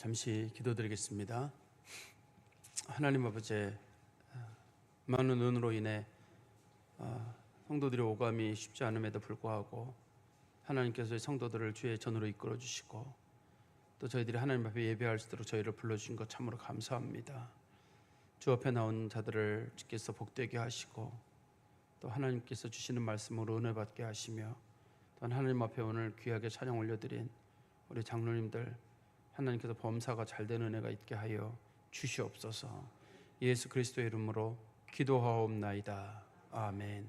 잠시 기도드리겠습니다. 하나님 아버지, 많은 은으로 인해 성도들의 오감이 쉽지 않음에도 불구하고 하나님께서 성도들을 주의 전으로 이끌어 주시고 또 저희들이 하나님 앞에 예배할 수 있도록 저희를 불러주신 것 참으로 감사합니다. 주 앞에 나온 자들을 주께서 복되게 하시고 또 하나님께서 주시는 말씀으로 은혜 받게 하시며 또 하나님 앞에 오늘 귀하게 찬양 올려드린 우리 장로님들 하나님께서 범사가 잘된 은혜가 있게 하여 주시옵소서. 예수 그리스도의 이름으로 기도하옵나이다. 아멘.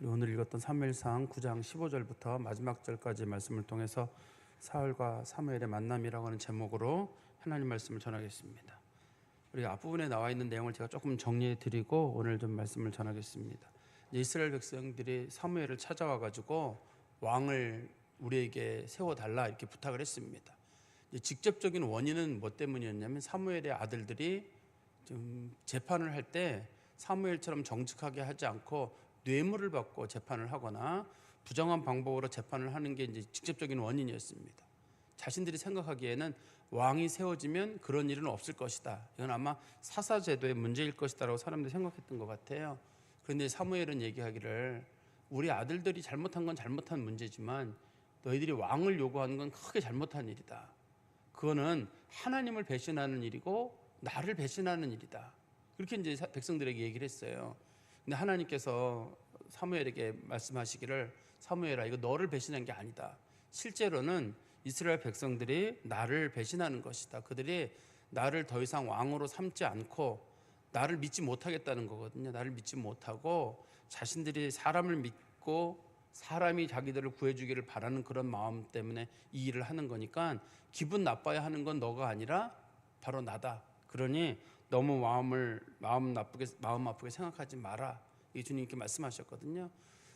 오늘 읽었던 사무엘상 9장 15절부터 마지막 절까지 말씀을 통해서 사울과 사무엘의 만남이라고 하는 제목으로 하나님 말씀을 전하겠습니다. 우리 앞부분에 나와 있는 내용을 제가 조금 정리해 드리고 오늘 좀 말씀을 전하겠습니다. 이스라엘 백성들이 사무엘을 찾아와 가지고 왕을 우리에게 세워달라 이렇게 부탁을 했습니다. 직접적인 원인은 뭐 때문이었냐면 사무엘의 아들들이 좀 재판을 할 때 사무엘처럼 정직하게 하지 않고 뇌물을 받고 재판을 하거나 부정한 방법으로 재판을 하는 게 이제 직접적인 원인이었습니다. 자신들이 생각하기에는 왕이 세워지면 그런 일은 없을 것이다. 이건 아마 사사제도의 문제일 것이다라고 사람들이 생각했던 것 같아요. 그런데 사무엘은 얘기하기를 우리 아들들이 잘못한 건 잘못한 문제지만 너희들이 왕을 요구하는 건 크게 잘못한 일이다. 그거는 하나님을 배신하는 일이고 나를 배신하는 일이다. 그렇게 이제 백성들에게 얘기를 했어요. 근데 하나님께서 사무엘에게 말씀하시기를 사무엘아, 이거 너를 배신한 게 아니다. 실제로는 이스라엘 백성들이 나를 배신하는 것이다. 그들이 나를 더 이상 왕으로 삼지 않고 나를 믿지 못하겠다는 거거든요. 나를 믿지 못하고 자신들이 사람을 믿고 사람이 자기들을 구해주기를 바라는 그런 마음 때문에 이 일을 하는 거니까 기분 나빠야 하는 건 너가 아니라 바로 나다. 그러니 너무 마음 아프게 생각하지 마라. 이 주님께 말씀하셨거든요.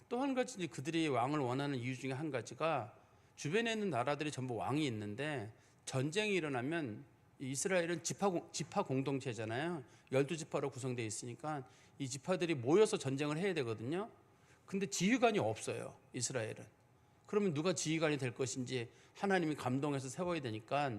또 한 가지 그들이 왕을 원하는 이유 중에 한 가지가 주변에 있는 나라들이 전부 왕이 있는데 전쟁이 일어나면 이스라엘은 지파 공동체잖아요. 12지파로 구성되어 있으니까 이 지파들이 모여서 전쟁을 해야 되거든요. 근데 지휘관이 없어요, 이스라엘은. 그러면 누가 지휘관이 될 것인지 하나님이 감동해서 세워야 되니까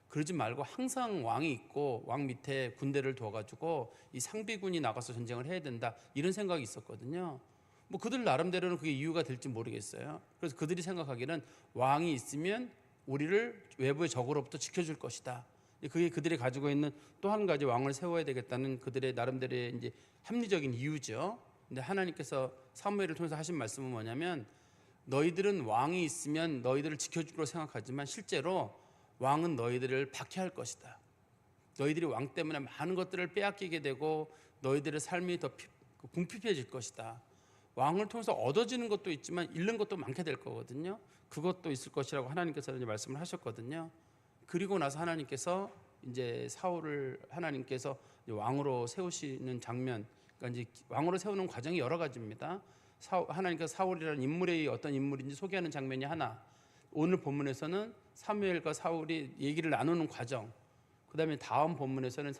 그러지 말고 항상 왕이 있고 왕 밑에 군대를 둬가지고 이 상비군이 나가서 전쟁을 해야 된다, 이런 생각이 있었거든요. 뭐 그들 나름대로는 그게 이유가 될지 모르겠어요. 그래서 그들이 생각하기는 왕이 있으면 우리를 외부의 적으로부터 지켜줄 것이다. 그게 그들이 가지고 있는 또 한 가지 왕을 세워야 되겠다는 그들의 나름대로의 이제 합리적인 이유죠. 근데 하나님께서 사무엘을 통해서 하신 말씀은 뭐냐면 너희들은 왕이 있으면 너희들을 지켜줄 거라고 생각하지만 실제로 왕은 너희들을 박해할 것이다. 너희들이 왕 때문에 많은 것들을 빼앗기게 되고 너희들의 삶이 더 궁핍해질 것이다. 왕을 통해서 얻어지는 것도 있지만 잃는 것도 많게 될 거거든요. 그것도 있을 것이라고 하나님께서 이제 말씀을 하셨거든요. 그리고 나서 하나님께서 이제 사울을 하나님께서 왕으로 세우시는 장면, 그러니까 이제 왕으로 세우는 과정이 여러 가지입니다. 하나님께서 사울이라는 인물의 어떤 인물인지 소개하는 장면이 하나, 오늘 본문에서는 사무엘과 사울이 얘기를 나누는 과정, 그 다음에 다음 본문에서는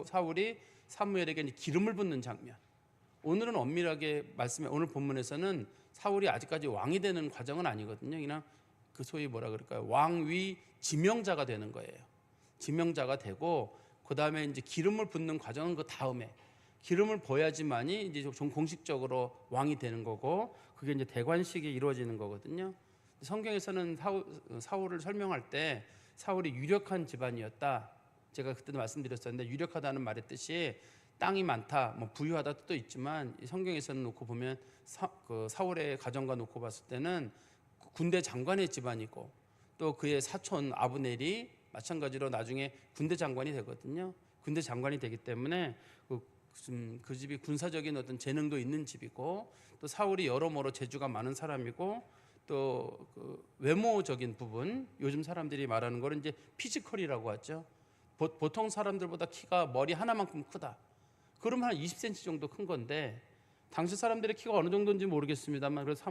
사울이 사무엘에게 기름을 붓는 장면. 오늘은 엄밀하게 오늘 본문에서는 사울이 아직까지 왕이 되는 과정은 아니거든요. 그냥 그 소위 뭐라 그럴까요? 왕위 지명자가 되는 거예요. 지명자가 되고 그 다음에 이제 기름을 붓는 과정은 그 다음에 기름을 부어야지만이 이제 좀 공식적으로 왕이 되는 거고 그게 이제 대관식이 이루어지는 거거든요. 성경에서는 사울을 설명할 때 사울이 유력한 집안이었다. 제가 그때도 말씀드렸었는데 유력하다는 말의 뜻이 땅이 많다, 뭐 부유하다 뜻도 있지만 성경에서는 놓고 보면 사울의 가정과 놓고 봤을 때는 군대 장관의 집안이고 또 그의 사촌 아브넬이 마찬가지로 나중에 군대 장관이 되거든요. 군대 장관이 되기 때문에 그 집이 군사적인 어떤 재능도 있는 집이고 또 사울이 여러모로 재주가 많은 사람이고 또 그 외모적인 부분, 요즘 사람들이 말하는 거는 이제 피지컬이라고 하죠. 보통 사람들보다 키가 머리 하나만큼 크다. 그러면 한 20cm 정도 큰 건데 당시 사람들의 키가 어느 정도인지 모르겠습니다만 그래서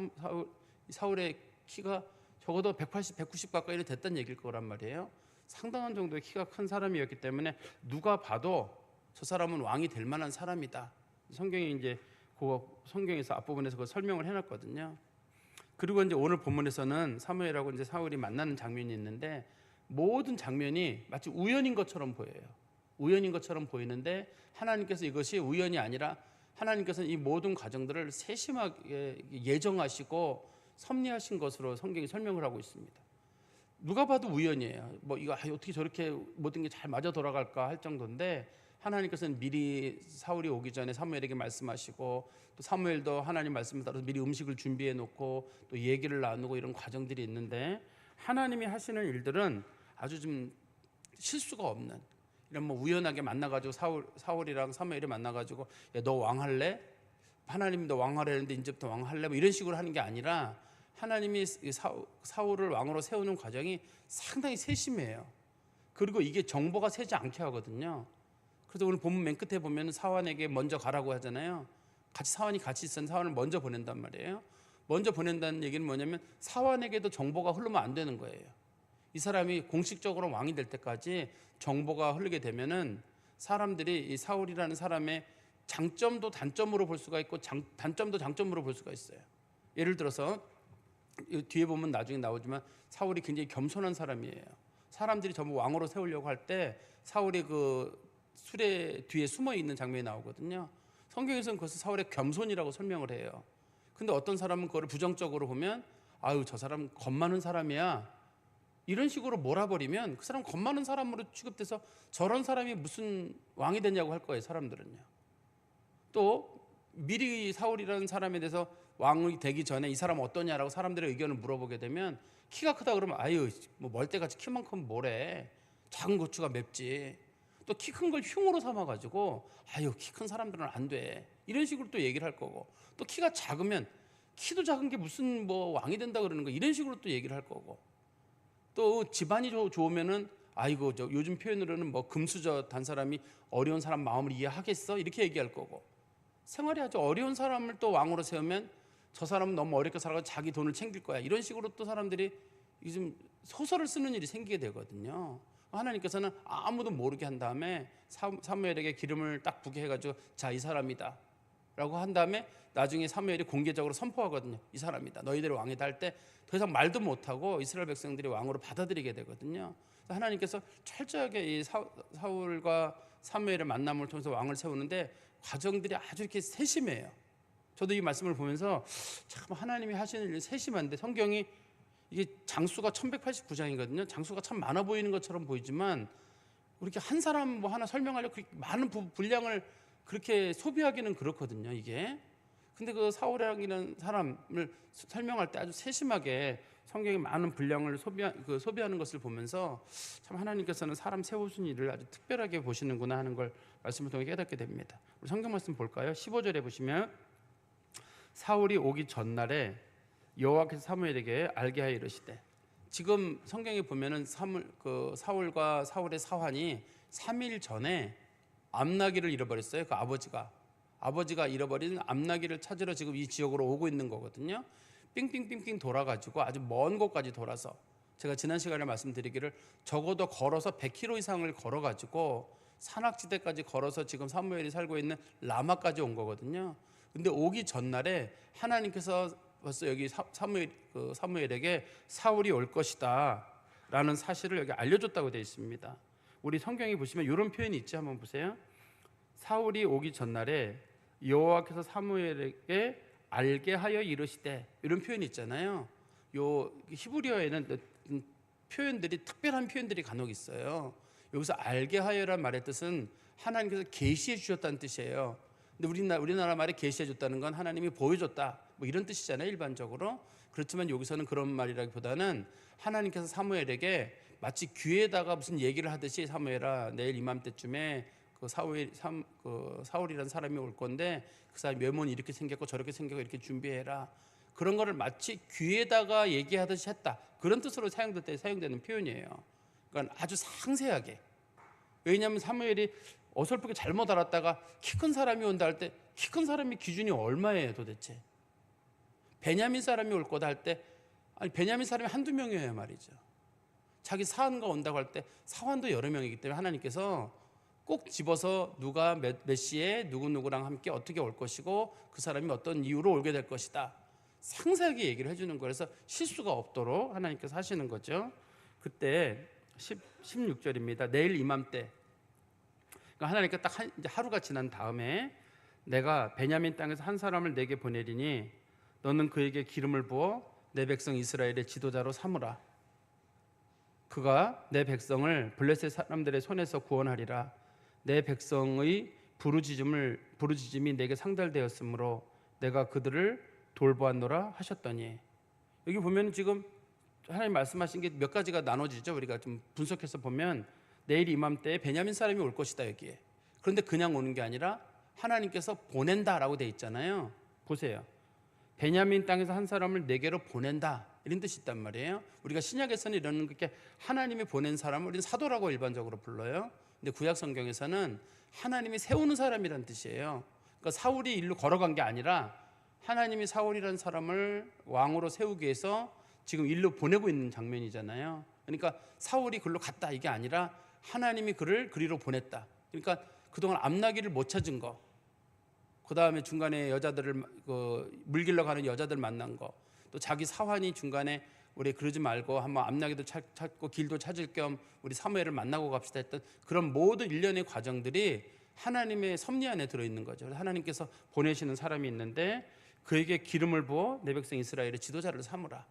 사울의 키가 적어도 180, 190 가까이 됐다는 얘기일 거란 말이에요. 상당한 정도의 키가 큰 사람이었기 때문에 누가 봐도 저 사람은 왕이 될 만한 사람이다. 성경이 이제 성경에서 앞부분에서 그걸 설명을 해놨거든요. 그리고 이제 오늘 본문에서는 사무엘하고 이제 사울이 만나는 장면이 있는데 모든 장면이 마치 우연인 것처럼 보여요. 우연인 것처럼 보이는데 하나님께서 이것이 우연이 아니라 하나님께서는 이 모든 과정들을 세심하게 예정하시고 섭리하신 것으로 성경이 설명을 하고 있습니다. 누가 봐도 우연이에요. 뭐 이거 어떻게 저렇게 모든 게 잘 맞아 돌아갈까 할 정도인데 하나님께서는 미리 사울이 오기 전에 사무엘에게 말씀하시고 또 사무엘도 하나님 말씀을 따라서 미리 음식을 준비해 놓고 또 얘기를 나누고 이런 과정들이 있는데 하나님이 하시는 일들은 아주 좀 실수가 없는 이런 뭐 우연하게 만나가지고 사울이랑 사무엘이 만나가지고 야, 너 왕할래? 하나님이 너 왕하려는데 이제부터 왕할래? 뭐 이런 식으로 하는 게 아니라 하나님이 사울을 왕으로 세우는 과정이 상당히 세심해요. 그리고 이게 정보가 새지 않게 하거든요. 그래서 오늘 본문 맨 끝에 보면 사환에게 먼저 가라고 하잖아요. 사환이 같이 있었는 사환을 먼저 보낸단 말이에요. 먼저 보낸다는 얘기는 뭐냐면 사환에게도 정보가 흐르면 안 되는 거예요. 이 사람이 공식적으로 왕이 될 때까지 정보가 흐르게 되면은 사람들이 이 사울이라는 사람의 장점도 단점으로 볼 수가 있고 단점도 장점으로 볼 수가 있어요. 예를 들어서 뒤에 보면 나중에 나오지만 사울이 굉장히 겸손한 사람이에요. 사람들이 전부 왕으로 세우려고 할 때 사울이 그 수레 뒤에 숨어 있는 장면이 나오거든요. 성경에서는 그것을 사울의 겸손이라고 설명을 해요. 근데 어떤 사람은 그거를 부정적으로 보면 아유 저 사람 겁 많은 사람이야 이런 식으로 몰아버리면 그 사람 겁 많은 사람으로 취급돼서 저런 사람이 무슨 왕이 되냐고 할 거예요. 사람들은요. 또 미리 사울이라는 사람에 대해서 왕이 되기 전에 이 사람 어떠냐라고 사람들의 의견을 물어보게 되면 키가 크다 그러면 아유 뭐 멀대같이 키만큼 뭐래 작은 고추가 맵지. 또 키 큰 걸 흉으로 삼아가지고 아유 키 큰 사람들은 안 돼 이런 식으로 또 얘기를 할 거고 또 키가 작으면 키도 작은 게 무슨 뭐 왕이 된다 그러는 거 이런 식으로 또 얘기를 할 거고 또 집안이 좋으면은 아이고 저 요즘 표현으로는 뭐 금수저 단 사람이 어려운 사람 마음을 이해하겠어 이렇게 얘기할 거고 생활이 아주 어려운 사람을 또 왕으로 세우면 저 사람은 너무 어렵게 살아서 자기 돈을 챙길 거야 이런 식으로 또 사람들이 요즘 소설을 쓰는 일이 생기게 되거든요. 하나님께서는 아무도 모르게 한 다음에 사무엘에게 기름을 딱 부게 해가지고 자 이 사람이다 라고 한 다음에 나중에 사무엘이 공개적으로 선포하거든요. 이 사람이다 너희들이 왕이다 할 때 더 이상 말도 못하고 이스라엘 백성들이 왕으로 받아들이게 되거든요. 하나님께서 철저하게 이 사울과 사무엘의 만남을 통해서 왕을 세우는데 과정들이 아주 이렇게 세심해요. 저도 이 말씀을 보면서 참 하나님이 하시는 일이 세심한데 성경이 이게 장수가 1189장이거든요. 장수가 참 많아 보이는 것처럼 보이지만 그렇게 한 사람 뭐 하나 설명하려고 그렇게 많은 분량을 그렇게 소비하기는 그렇거든요. 이게 근데 그 사울이라는 사람을 설명할 때 아주 세심하게 성경이 많은 분량을 소비하는 것을 보면서 참 하나님께서는 사람 세우신 일을 아주 특별하게 보시는구나 하는 걸 말씀을 통해 깨닫게 됩니다. 우리 성경 말씀 볼까요? 15절에 보시면 사울이 오기 전날에 여호와께서 사무엘에게 알게 하여 이르시되 지금 성경에 보면은 사울과 사울의 사환이 3일 전에 암나기를 잃어버렸어요. 그 아버지가 잃어버린 암나기를 찾으러 지금 이 지역으로 오고 있는 거거든요. 삥삥삥삥 돌아가지고 아주 먼 곳까지 돌아서 제가 지난 시간에 말씀드리기를 적어도 걸어서 100km 이상을 걸어가지고 산악지대까지 걸어서 지금 사무엘이 살고 있는 라마까지 온 거거든요. 근데 오기 전날에 하나님께서 벌써 여기 사무엘에게 사울이 올 것이다 라는 사실을 여기 알려줬다고 되어 있습니다. 우리 성경에 보시면 이런 표현이 있지 한번 보세요. 사울이 오기 전날에 여호와께서 사무엘에게 알게 하여 이르시되 이런 표현이 있잖아요. 요 히브리어에는 표현들이 특별한 표현들이 간혹 있어요. 여기서 알게 하여란 말의 뜻은 하나님께서 계시해 주셨다는 뜻이에요. 근데 우리나라 말에 계시해 줬다는 건 하나님이 보여줬다 뭐 이런 뜻이잖아요 일반적으로. 그렇지만 여기서는 그런 말이라기보다는 하나님께서 사무엘에게 마치 귀에다가 무슨 얘기를 하듯이 사무엘아 내일 이맘때쯤에 사울이라는 사람이 올 건데 그 사람이 외모는 이렇게 생겼고 저렇게 생겼고 이렇게 준비해라 그런 거를 마치 귀에다가 얘기하듯이 했다 그런 뜻으로 사용될 때 사용되는 표현이에요. 그러니까 아주 상세하게. 왜냐하면 사무엘이 어설프게 잘못 알았다가 키 큰 사람이 온다 할 때 키 큰 사람이 기준이 얼마예요 도대체. 베냐민 사람이 올 거다 할 때 아니 베냐민 사람이 한두 명이어야 말이죠. 자기 사환과 온다고 할 때 사환도 여러 명이기 때문에 하나님께서 꼭 집어서 누가 몇 시에 누구누구랑 함께 어떻게 올 것이고 그 사람이 어떤 이유로 오게 될 것이다 상세하게 얘기를 해주는 거라서 실수가 없도록 하나님께서 하시는 거죠. 그때 16절입니다. 내일 이맘때, 그러니까 하나님께 딱 이제 하루가 지난 다음에 내가 베냐민 땅에서 한 사람을 내게 보내리니 너는 그에게 기름을 부어 내 백성 이스라엘의 지도자로 삼으라. 그가 내 백성을 블레셋 사람들의 손에서 구원하리라. 내 백성의 부르짖음이 내게 상달되었으므로 내가 그들을 돌보았노라 하셨더니, 여기 보면 지금 하나님 말씀하신 게 몇 가지가 나눠지죠. 우리가 좀 분석해서 보면 내일 이맘때에 베냐민 사람이 올 것이다 여기에. 그런데 그냥 오는 게 아니라 하나님께서 보낸다라고 돼 있잖아요. 보세요. 베냐민 땅에서 한 사람을 내게로 보낸다, 이런 뜻이 있단 말이에요. 우리가 신약에서는 이런 게 하나님이 보낸 사람을 우리는 사도라고 일반적으로 불러요. 근데 구약 성경에서는 하나님이 세우는 사람이란 뜻이에요. 그러니까 사울이 일로 걸어간 게 아니라 하나님이 사울이라는 사람을 왕으로 세우기 위해서 지금 일로 보내고 있는 장면이잖아요. 그러니까 사울이 글로 갔다 이게 아니라 하나님이 그를 그리로 보냈다. 그러니까 그동안 암나기를 못 찾은 거, 그 다음에 중간에 여자들을 물길러 가는 여자들 만난 거, 또 자기 사환이 중간에 우리 그러지 말고 한번 암나기도 찾고 길도 찾을 겸 우리 사무엘을 만나고 갑시다 했던 그런 모든 일련의 과정들이 하나님의 섭리 안에 들어있는 거죠. 하나님께서 보내시는 사람이 있는데 그에게 기름을 부어 내 백성 이스라엘의 지도자를 삼으라.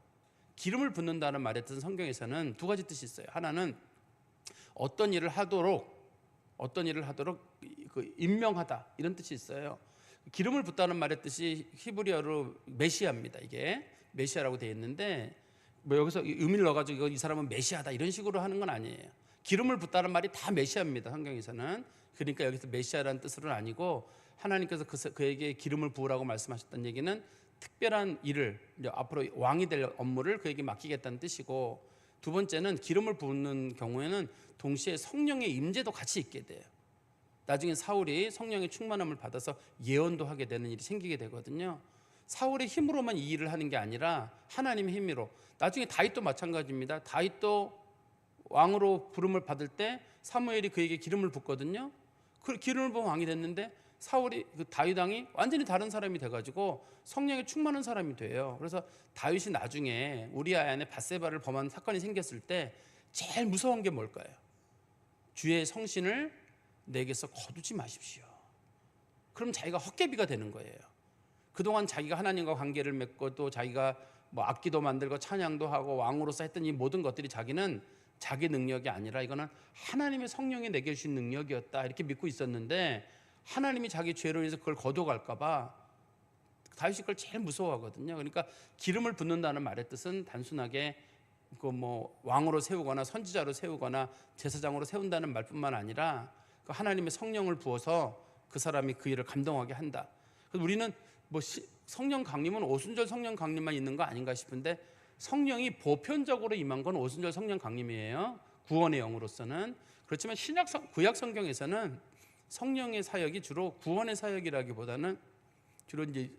기름을 붓는다는 말의 뜻은 성경에서는 두 가지 뜻이 있어요. 하나는 어떤 일을 하도록 임명하다, 이런 뜻이 있어요. 기름을 붓다는 말의 뜻이 히브리어로 메시아입니다. 이게 메시아라고 되어 있는데 뭐 여기서 의미를 넣어가지고 이 사람은 메시아다 이런 식으로 하는 건 아니에요. 기름을 붓다는 말이 다 메시아입니다. 성경에서는. 그러니까 여기서 메시아라는 뜻으로는 아니고 하나님께서 그에게 기름을 부으라고 말씀하셨던 얘기는 특별한 일을, 앞으로 왕이 될 업무를 그에게 맡기겠다는 뜻이고, 두 번째는 기름을 부는 경우에는 동시에 성령의 임재도 같이 있게 돼요. 나중에 사울이 성령의 충만함을 받아서 예언도 하게 되는 일이 생기게 되거든요. 사울의 힘으로만 이 일을 하는 게 아니라 하나님의 힘으로. 나중에 다윗도 마찬가지입니다. 다윗도 왕으로 부름을 받을 때 사무엘이 그에게 기름을 붓거든요. 그 기름을 부은 왕이 됐는데 사울이, 다윗 왕이 완전히 다른 사람이 돼가지고 성령에 충만한 사람이 돼요. 그래서 다윗이 나중에 우리아 안에 밧세바를 범한 사건이 생겼을 때 제일 무서운 게 뭘까요? 주의 성신을 내게서 거두지 마십시오. 그럼 자기가 헛개비가 되는 거예요. 그동안 자기가 하나님과 관계를 맺고 또 자기가 뭐 악기도 만들고 찬양도 하고 왕으로서 했던 이 모든 것들이 자기는 자기 능력이 아니라 이거는 하나님의 성령이 내게 주신 능력이었다, 이렇게 믿고 있었는데 하나님이 자기 죄로 인해서 그걸 거둬갈까 봐 다윗이 그걸 제일 무서워하거든요. 그러니까 기름을 붓는다는 말의 뜻은 단순하게 그 뭐 왕으로 세우거나 선지자로 세우거나 제사장으로 세운다는 말뿐만 아니라 그 하나님의 성령을 부어서 그 사람이 그 일을 감당하게 한다. 그래서 우리는 뭐 성령 강림은 오순절 성령 강림만 있는 거 아닌가 싶은데 성령이 보편적으로 임한 건 오순절 성령 강림이에요. 구원의 영으로서는. 그렇지만 구약 성경에서는 성령의 사역이 주로 구원의 사역이라기보다는 주로 이제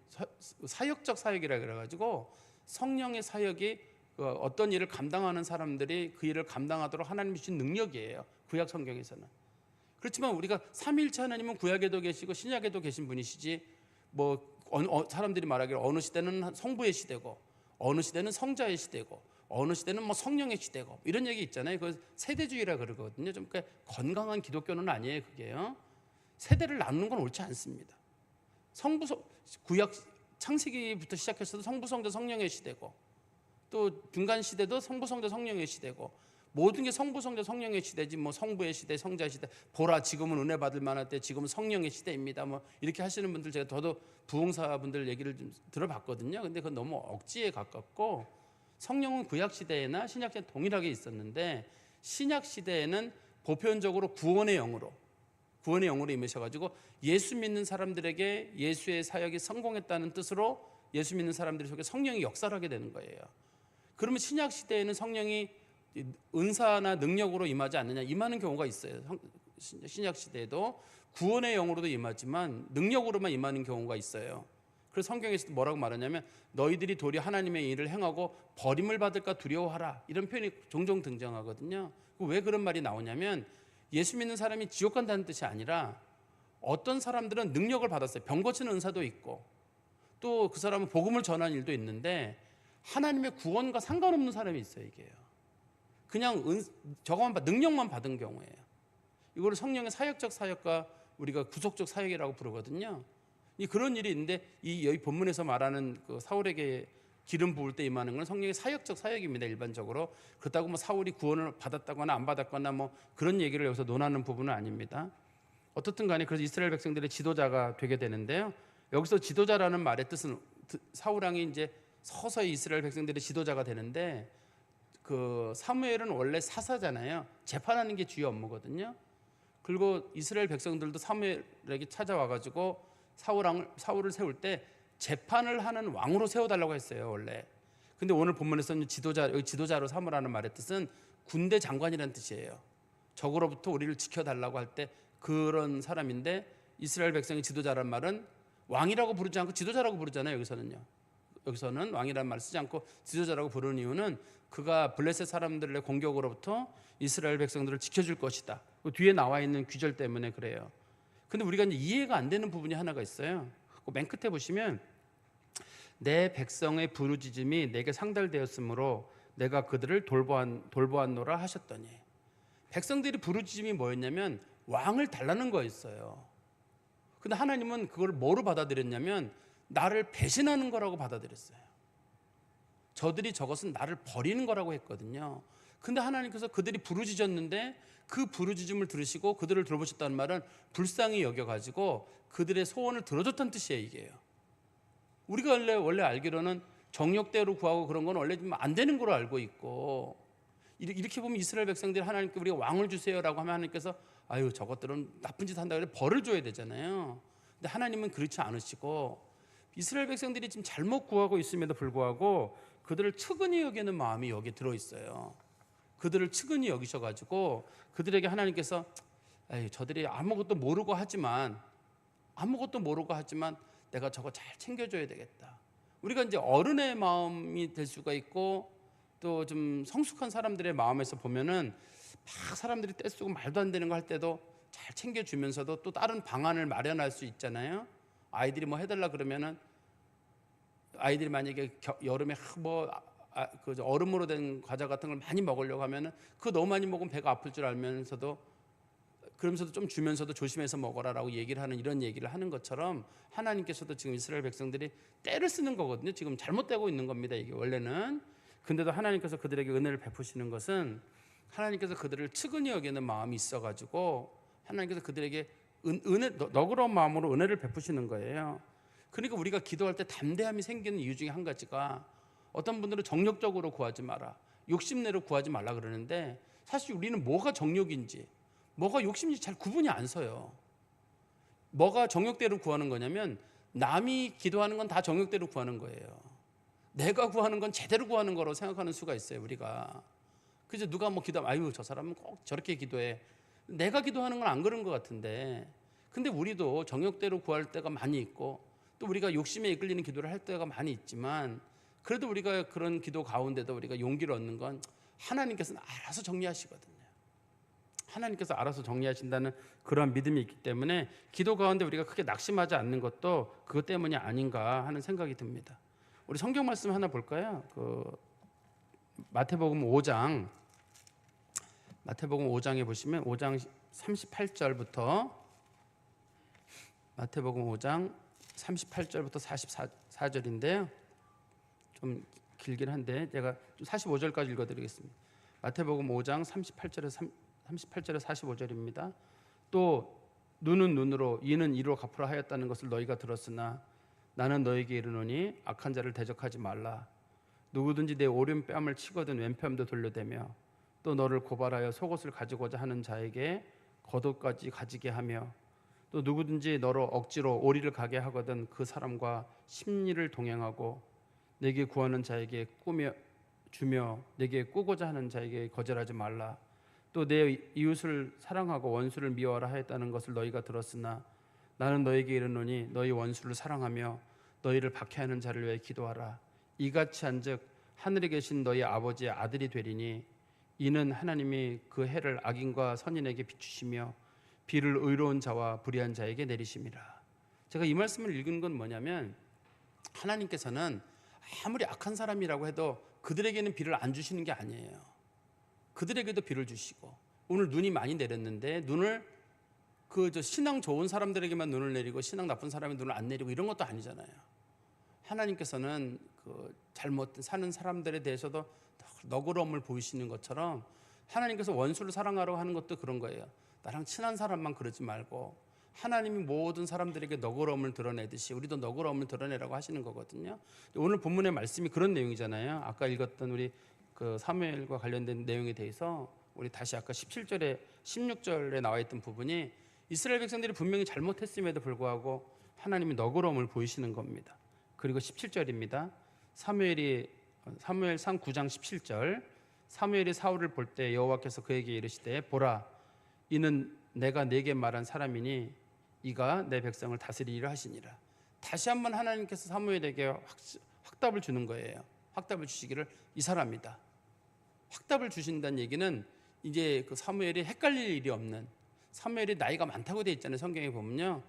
사역적 사역이라 그래가지고 성령의 사역이 어떤 일을 감당하는 사람들이 그 일을 감당하도록 하나님이 주신 능력이에요. 구약 성경에서는. 그렇지만 우리가 삼위일체 하나님은 구약에도 계시고 신약에도 계신 분이시지, 뭐 사람들이 말하기를 어느 시대는 성부의 시대고 어느 시대는 성자의 시대고 어느 시대는 뭐 성령의 시대고 이런 얘기 있잖아요. 그 세대주의라 그러거든요. 좀 건강한 기독교는 아니에요, 그게요. 세대를 나누는 건 옳지 않습니다. 구약 창세기부터 시작해서도 성부 성자 성령의 시대고 또 중간 시대도 성부 성자 성령의 시대고 모든 게 성부 성자 성령의 시대지, 뭐 성부의 시대 성자의 시대, 보라 지금은 은혜 받을 만할 때 지금은 성령의 시대입니다, 뭐 이렇게 하시는 분들 제가 저도 부흥사분들 얘기를 좀 들어봤거든요. 근데 그건 너무 억지에 가깝고, 성령은 구약 시대나 신약 시대 동일하게 있었는데 신약 시대에는 보편적으로 구원의 영으로 임하셔가지고 예수 믿는 사람들에게 예수의 사역이 성공했다는 뜻으로 예수 믿는 사람들 속에 성령이 역사를 하게 되는 거예요. 그러면 신약 시대에는 성령이 은사나 능력으로 임하지 않느냐? 임하는 경우가 있어요. 신약 시대에도 구원의 영으로도 임하지만 능력으로만 임하는 경우가 있어요. 그래서 성경에서도 뭐라고 말하냐면 너희들이 도리어 하나님의 일을 행하고 버림을 받을까 두려워하라, 이런 표현이 종종 등장하거든요. 왜 그런 말이 나오냐면 예수 믿는 사람이 지옥 간다는 뜻이 아니라 어떤 사람들은 능력을 받았어요. 병 고치는 은사도 있고 또 그 사람은 복음을 전하는 일도 있는데 하나님의 구원과 상관없는 사람이 있어요. 이게요. 그냥 능력만 받은 경우예요. 이거를 성령의 사역적 사역과 우리가 구속적 사역이라고 부르거든요. 그런 일이 있는데 여기 본문에서 말하는 그 사울에게 기름 부을 때 임하는 건 성령의 사역적 사역입니다. 일반적으로. 그렇다고 뭐 사울이 구원을 받았다거나 안 받았거나 뭐 그런 얘기를 여기서 논하는 부분은 아닙니다. 어떻든 간에 그래서 이스라엘 백성들의 지도자가 되게 되는데요. 여기서 지도자라는 말의 뜻은 사울 왕이 이제 서서히 이스라엘 백성들의 지도자가 되는데, 그 사무엘은 원래 사사잖아요. 재판하는 게 주요 업무거든요. 그리고 이스라엘 백성들도 사무엘에게 찾아와가지고 사울을 세울 때 재판을 하는 왕으로 세워달라고 했어요, 원래. 근데 오늘 본문에서는 지도자로 삼으라는 말의 뜻은 군대 장관이라는 뜻이에요. 적으로부터 우리를 지켜달라고 할 때 그런 사람인데, 이스라엘 백성의 지도자란 말은 왕이라고 부르지 않고 지도자라고 부르잖아요. 여기서는 왕이라는 말을 쓰지 않고 지도자라고 부르는 이유는 그가 블레셋 사람들의 공격으로부터 이스라엘 백성들을 지켜줄 것이다. 그 뒤에 나와 있는 귀절 때문에 그래요. 근데 우리가 이제 이해가 안 되는 부분이 하나가 있어요. 맨 끝에 보시면 내 백성의 부르짖음이 내게 상달되었으므로 내가 그들을 돌보았노라 하셨더니, 백성들이 부르짖음이 뭐였냐면 왕을 달라는 거였어요. 근데 하나님은 그걸 뭐로 받아들였냐면 나를 배신하는 거라고 받아들였어요. 저들이 저것은 나를 버리는 거라고 했거든요. 근데 하나님께서 그들이 부르짖었는데 그 부르짖음을 들으시고 그들을 돌보셨다는 말은 불쌍히 여겨가지고 그들의 소원을 들어줬다는 뜻이에요. 이게요. 우리가 원래 알기로는 정욕대로 구하고 그런 건 원래 좀 안 되는 걸로 알고 있고, 이렇게 보면 이스라엘 백성들이 하나님께 우리가 왕을 주세요라고 하면 하나님께서 아유 저것들은 나쁜 짓 한다 그래 벌을 줘야 되잖아요. 근데 하나님은 그렇지 않으시고 이스라엘 백성들이 지금 잘못 구하고 있음에도 불구하고 그들을 측은히 여기는 마음이 여기에 들어있어요. 그들을 측은히 여기셔가지고 그들에게 하나님께서 저들이 아무것도 모르고 하지만 내가 저거 잘 챙겨줘야 되겠다. 우리가 이제 어른의 마음이 될 수가 있고 또 좀 성숙한 사람들의 마음에서 보면은 막 사람들이 떼쓰고 말도 안 되는 거 할 때도 잘 챙겨주면서도 또 다른 방안을 마련할 수 있잖아요. 아이들이 뭐 해달라 그러면은 아이들이 만약에 여름에 그 얼음으로 된 과자 같은 걸 많이 먹으려고 하면은 그거 너무 많이 먹으면 배가 아플 줄 알면서도 그러면서도 좀 주면서도 조심해서 먹어라라고 얘기를 하는, 이런 얘기를 하는 것처럼 하나님께서도 지금 이스라엘 백성들이 때를 쓰는 거거든요. 지금 잘못되고 있는 겁니다. 이게 원래는. 근데도 하나님께서 그들에게 은혜를 베푸시는 것은 하나님께서 그들을 측은히 여기는 마음이 있어가지고 하나님께서 그들에게 너그러운 마음으로 은혜를 베푸시는 거예요. 그러니까 우리가 기도할 때 담대함이 생기는 이유 중에 한 가지가, 어떤 분들은 정욕적으로 구하지 마라, 욕심내로 구하지 말라 그러는데 사실 우리는 뭐가 정욕인지 뭐가 욕심인지 잘 구분이 안 서요. 뭐가 정욕대로 구하는 거냐면 남이 기도하는 건 다 정욕대로 구하는 거예요. 내가 구하는 건 제대로 구하는 거라고 생각하는 수가 있어요. 우리가. 그래서 누가 뭐 기도하면 아유 저 사람은 꼭 저렇게 기도해. 내가 기도하는 건 안 그런 것 같은데, 근데 우리도 정욕대로 구할 때가 많이 있고 또 우리가 욕심에 이끌리는 기도를 할 때가 많이 있지만, 그래도 우리가 그런 기도 가운데도 우리가 용기를 얻는 건 하나님께서는 알아서 정리하시거든요. 하나님께서 알아서 정리하신다는 그런 믿음이 있기 때문에 기도 가운데 우리가 크게 낙심하지 않는 것도 그것 때문이 아닌가 하는 생각이 듭니다. 우리 성경 말씀 하나 볼까요? 마태복음 5장에 보시면 5장 38절부터 마태복음 5장 38절부터 44절인데요. 좀 길긴 한데 제가 45절까지 읽어드리겠습니다. 마태복음 5장 38절에서 45절입니다. 또 눈은 눈으로 이는 이로 갚으라 하였다는 것을 너희가 들었으나 나는 너희에게 이르노니 악한 자를 대적하지 말라. 누구든지 내 오른뺨을 치거든 왼뺨도 돌려대며 또 너를 고발하여 속옷을 가지고자 하는 자에게 겉옷까지 가지게 하며 또 누구든지 너로 억지로 오리를 가게 하거든 그 사람과 심리를 동행하고 내게 구하는 자에게 꾸며 주며 내게 꾸고자 하는 자에게 거절하지 말라. 또 내 이웃을 사랑하고 원수를 미워하라 하였다는 것을 너희가 들었으나 나는 너희에게 이르노니 너희 원수를 사랑하며 너희를 박해하는 자를 위해 기도하라. 이같이 한즉 하늘에 계신 너희 아버지의 아들이 되리니 이는 하나님이 그 해를 악인과 선인에게 비추시며 비를 의로운 자와 불의한 자에게 내리심이라. 제가 이 말씀을 읽은 건 뭐냐면, 하나님께서는 아무리 악한 사람이라고 해도 그들에게는 비를 안 주시는 게 아니에요. 그들에게도 비를 주시고, 오늘 눈이 많이 내렸는데 눈을 신앙 좋은 사람들에게만 눈을 내리고 신앙 나쁜 사람의 눈을 안 내리고 이런 것도 아니잖아요. 하나님께서는 잘못 사는 사람들에 대해서도 너그러움을 보이시는 것처럼 하나님께서 원수를 사랑하라고 하는 것도 그런 거예요. 나랑 친한 사람만 그러지 말고 하나님이 모든 사람들에게 너그러움을 드러내듯이 우리도 너그러움을 드러내라고 하시는 거거든요. 오늘 본문의 말씀이 그런 내용이잖아요. 아까 읽었던 우리 사무엘과 관련된 내용에 대해서 우리 다시 아까 17절에 16절에 나와 있던 부분이 이스라엘 백성들이 분명히 잘못했음에도 불구하고 하나님이 너그러움을 보이시는 겁니다. 그리고 17절입니다. 사무엘상 9장 17절. 사무엘이 사울을 볼 때 여호와께서 그에게 이르시되 보라 이는 내가 네게 말한 사람이니 이가 내 백성을 다스리리라 하시니라. 다시 한번 하나님께서 사무엘에게 확답을 주는 거예요. 확답을 주시기를 이 사람이다. 확답을 주신다는 얘기는 이제 사무엘이 헷갈릴 일이 없는, 사무엘이 나이가 많다고 되어 있잖아요. 성경에 보면요.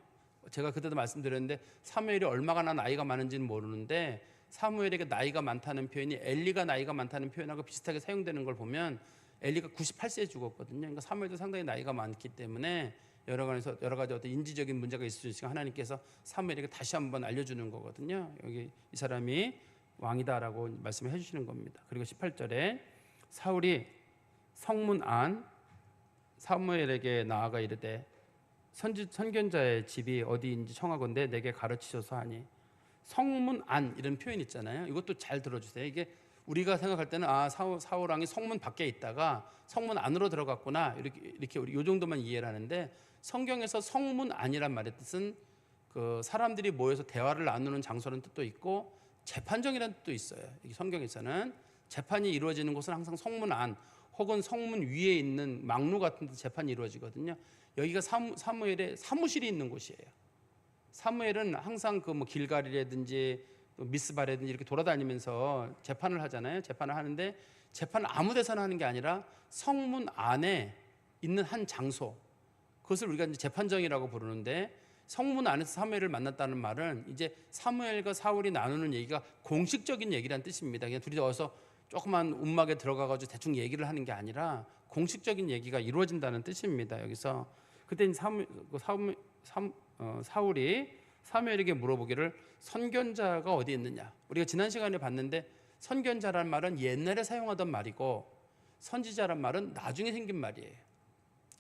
제가 그때도 말씀드렸는데 사무엘이 얼마나 나이가 많은지는 모르는데 사무엘에게 나이가 많다는 표현이 엘리가 나이가 많다는 표현하고 비슷하게 사용되는 걸 보면 엘리가 98세에 죽었거든요. 그러니까 사무엘도 상당히 나이가 많기 때문에 여러 가지 어떤 인지적인 문제가 있을 수 있으니까 하나님께서 사무엘에게 다시 한번 알려주는 거거든요. 여기 이 사람이 왕이다라고 말씀을 해주시는 겁니다. 그리고 18절에 사울이 성문 안 사무엘에게 나아가 이르되 선견자의 집이 어디인지 청하건대 내게 가르치소서 하니, 성문 안 이런 표현 있잖아요. 이것도 잘 들어주세요. 이게 우리가 생각할 때는 사울 왕이 성문 밖에 있다가 성문 안으로 들어갔구나 이렇게 우리 요 정도만 이해를 하는데, 성경에서 성문 안이란 말의 뜻은 사람들이 모여서 대화를 나누는 장소라는 뜻도 있고 재판정이라는 뜻도 있어요. 성경에서는 재판이 이루어지는 곳은 항상 성문 안 혹은 성문 위에 있는 망루 같은 데 재판이 이루어지거든요. 여기가 사무엘의 사무실이 있는 곳이에요. 사무엘은 항상 길갈이라든지 미스바라든지 이렇게 돌아다니면서 재판을 하잖아요. 재판을 하는데 재판을 아무 데서나 하는 게 아니라 성문 안에 있는 한 장소, 그것을 우리가 이제 재판정이라고 부르는데, 성문 안에서 사무엘을 만났다는 말은 이제 사무엘과 사울이 나누는 얘기가 공식적인 얘기란 뜻입니다. 그냥 둘이 어서 조그만 움막에 들어가가지고 대충 얘기를 하는 게 아니라 공식적인 얘기가 이루어진다는 뜻입니다. 여기서 그때 사울이 사무엘에게 물어보기를 선견자가 어디 있느냐. 우리가 지난 시간에 봤는데 선견자란 말은 옛날에 사용하던 말이고 선지자란 말은 나중에 생긴 말이에요.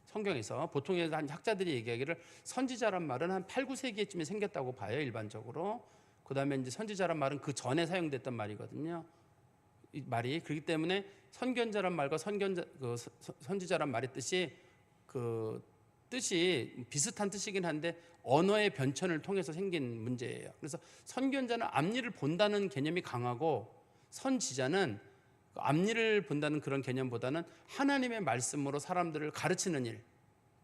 성경에서 보통 학자들이 얘기하기를 선지자란 말은 한 8, 9세기쯤에 생겼다고 봐요, 일반적으로. 그 다음에 이제 선지자란 말은 그 전에 사용됐던 말이거든요. 이 말이 그렇기 때문에 선견자란 말과 선지자란 말의 뜻이 비슷한 뜻이긴 한데 언어의 변천을 통해서 생긴 문제예요. 그래서 선견자는 앞일을 본다는 개념이 강하고 선지자는 앞일을 본다는 그런 개념보다는 하나님의 말씀으로 사람들을 가르치는 일,